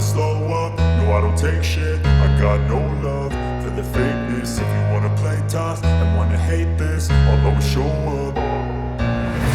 slow up, no I don't take shit. I got no love for the fakeness. If you wanna play tough and wanna hate this, I'll always show up.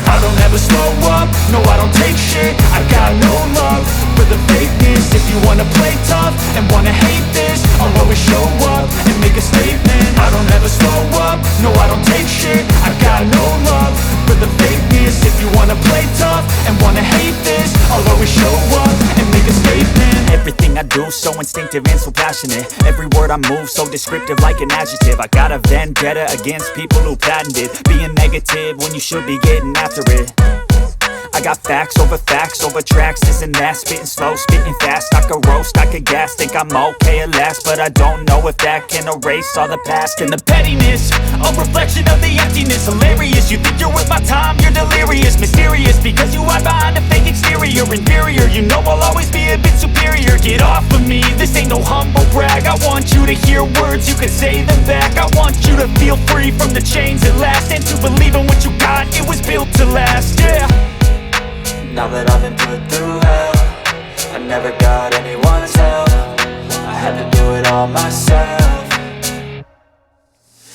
I don't ever slow up, no I don't take shit. I got no love for the fakeness. If you wanna play tough and wanna hate this, I'll always show up and make a statement. I don't ever slow up, no I don't take shit. I got no love for the fakeness. If you wanna play tough and wanna hate this, I'll always show up and make a statement. Everything I do so instinctive and so passionate. Every word I move so descriptive like an adjective. I got a vendetta against people who patented being negative when you should be getting after it. I got facts over tracks, this and that. Spitting slow, spitting fast, I could roast, I could gas. Think I'm okay at last, but I don't know if that can erase all the past. And the pettiness, a reflection of the emptiness. Hilarious, you think you're worth my time, you're delirious. Mysterious, because you hide behind a fake exterior. Inferior, you know I'll always be a bit superior. Get off of me, this ain't no humble brag. I want you to hear words, you can say them back. I want you to feel free from the chains at last, and to believe in what you got, it was built to last, yeah. Now that I've been put through hell, I never got anyone's help. I had to do it all myself.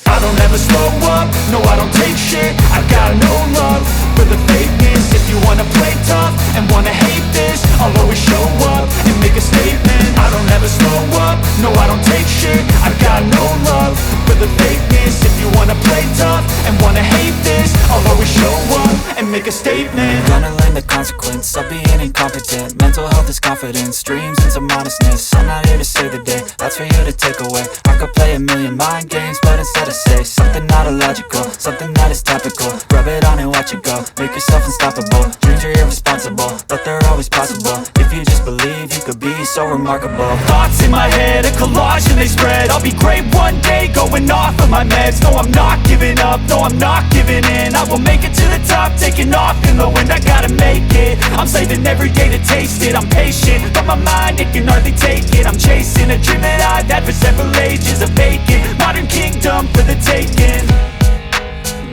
I don't ever slow up, no I don't take shit. I got no love for the fakeness. If you wanna play tough and wanna hate this, I'll always show up and make a statement. I don't ever slow up, no I don't take shit. I got no love for the fakeness. If you wanna play tough and wanna hate this, I'll always show up and make a statement. Gonna learn the consequence of being incompetent. Mental health is confidence, dreams and some honestness. I'm not here to save the day, that's for you to take away. I could play a million mind games, but instead I say something not illogical, something that is topical. Rub it on and watch it go, make yourself unstoppable. Dreams are irresponsible, but they're always possible. If you just believe, you could be so remarkable. Thoughts in my head, a collage and they spread. I'll be great one day, going off of my meds. No, I'm not giving up, no, I'm not giving in. I will make it to the top, taking off in the wind. I gotta make it, I'm saving every day to taste it. I'm patient, but my mind, it can hardly take it. I'm chasing a dream that I've had for several ages. A vacant, modern kingdom for the taking.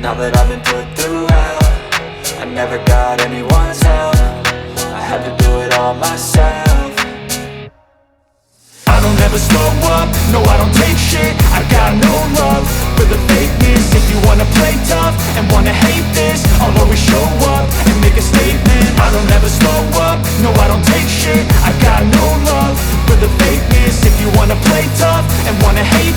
Now that I've been put through hell, I never got anyone's help. I had to do it all myself. I don't ever slow up, no I don't take shit. I got no love for the fakeness. If you wanna play tough and wanna hate this, I'll always show up and make a statement. I don't ever slow up, no I don't take shit. I got no love for the fakeness. If you wanna play tough and wanna hate